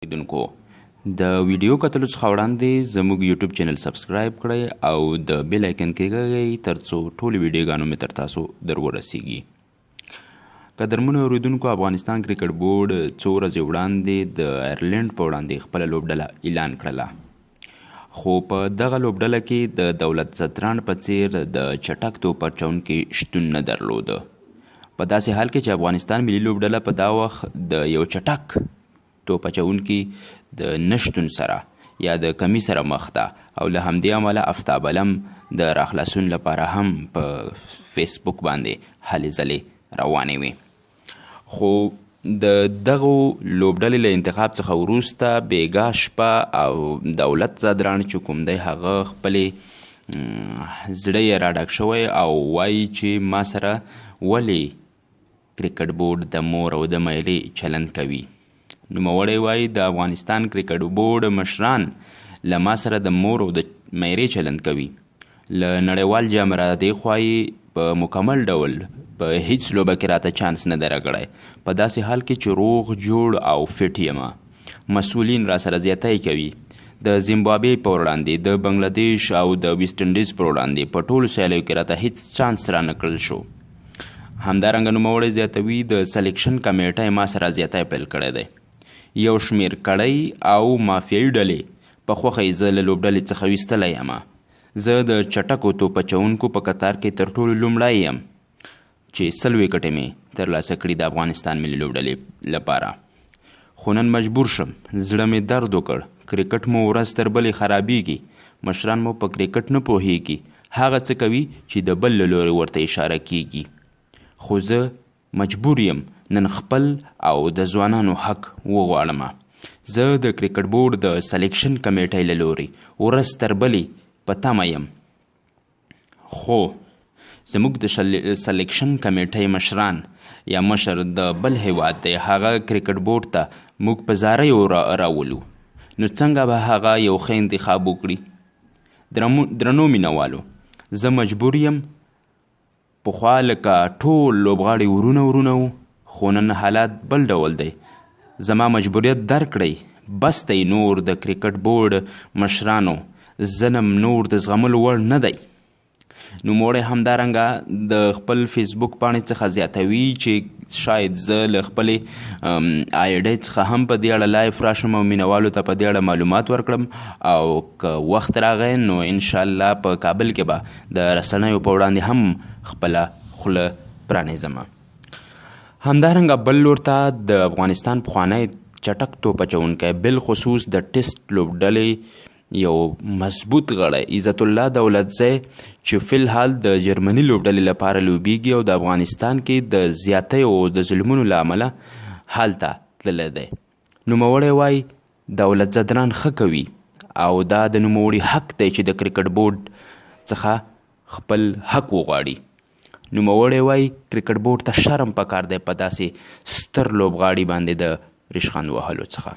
لیدونکو د ویډیو کتلو څخه وړاندې زموږ یوټیوب چینل سبسکرایب کړئ او د بیل آیکن کېږئ ترڅو ټولې ویډیوګانو مې تر تاسو در ورسیږي. قدرمنو اورېدونکو، افغانستان کرکټ بورډ څو ورځې وړاندې د آیرلینډ په وړاندې خپله لوبډله اعلان کړله، خو په دغه لوبډله کې د دولت ځدراڼ په څیر د چټک توپ اچونکي شتون نه درلوده. په داسې حال کې چې افغانستان ملي لوبډله په دا وخت د یو چټک توپ اچونکي د نشتون سره یا د کمی سره مخ ده او له همدې امله افتابلم د راخلاصون لپاره هم په فیسبوک باندې هلې ځلې روانې وي. خو د دغو لوبډلې له انتخاب څخه وروسته بیګا شپه او دولت ځدراڼ چې کوم دی هغه خپلې زړه یې راډک شوی او وایي چې ما سره ولې کرکټ بورډ د مور او د میلې چلند کوي. نوموړی وایي د افغانستان کرکټ بورډ مشران له ما سره د مور او د میرې چلند کوي. له نړیوال جام رادې خوا یې په مکمل ډول په هیڅ لوبه کې راته چانس نه دی راکړی، په داسې حال کې چې روغ جوړ او فټ یم. مسؤلین را سره زیاتی کوي. د زیمبابوې په وړاندې، د بنګلادیش او د ویسټ انډیز په وړاندې په ټولو سیالیو کې راته هیڅ چانس را نه کړل شو. همدارنګه نوموړی زیاتوي د سلیکشن کمیټه ما سره زیاتی پیل کړی دی. یو شمیر کړی او مافیایي ډلې په خوښه یې زه له لوبډلې څخه ویستلی یم. زه د چټکو توپ اچونکو په قطار کې تر ټولو لومړی یم چې 100 وکټې مې ترلاسه کړي د افغانستان ملي لوبډلې لپاره. خو نن مجبور شم، زړه مې درد وکړ. کرکټ مو ورځ تر بلې خرابیږي، مشران مو په کرکټ نه پوهیږي، هغه څه کوي چې د بل له لورې ورته اشاره کیږي. خو زه مجبور یم نن خپل او د ځوانانو حق وغواړم. زه د کرکټ بورډ د سلیکشن کمیټې له لورې ورځ تر بلې په تمه یم. خو زموږ د سلیکشن کمیټې مشران یا مشر د بل هیواد دی، هغه کرکټ بورډ ته موږ په زاریو راولو، نو څنګه به هغه یو ښه انتخاب وکړي؟ درنو مینوالو، زه مجبور یم. پخوا لکه ټول لوبغاړي ورونه وو، خو نن حالات بل ډول دی. زما مجبوریت درک کړئ، بس دی نور د کرکټ بورډ مشرانو ظلم نور د زغملو وړ نه دی. نوموړی همدارنګه د خپل فیسبوک پاڼې څخه زیاتوي چې شاید زه له خپلې آی ډي څخه هم په دې اړه لایف راشم او مینوالو ته په دې اړه معلومات ورکړم، او که وخت راغی نو انشاءالله په کابل کې به د رسنیو په وړاندې هم خپله خوله پرانیزم. همدارنګه بل لور ته د افغانستان پخوانی چټک توپ اچونکی بالخصوص د ټیسټ لوبډلې یو مضبوط غړی عزت الله دولتزی چې فی الحال د جرمني لوبډلې لپاره لوبیږي او د افغانستان کې د زیاتیو او د ظلمونو له امله هلته تللی دی. نوموړی وایي دولت ځدراڼ ښه کوي او دا د نوموړي حق دی چې د کرکټ بورډ څخه خپل حق وغواړي. نوموړی وایي کرکټ بورډ ته شرم پکار دی په داسې ستر لوبغاړي باندې د ریشخند وهلو څخه.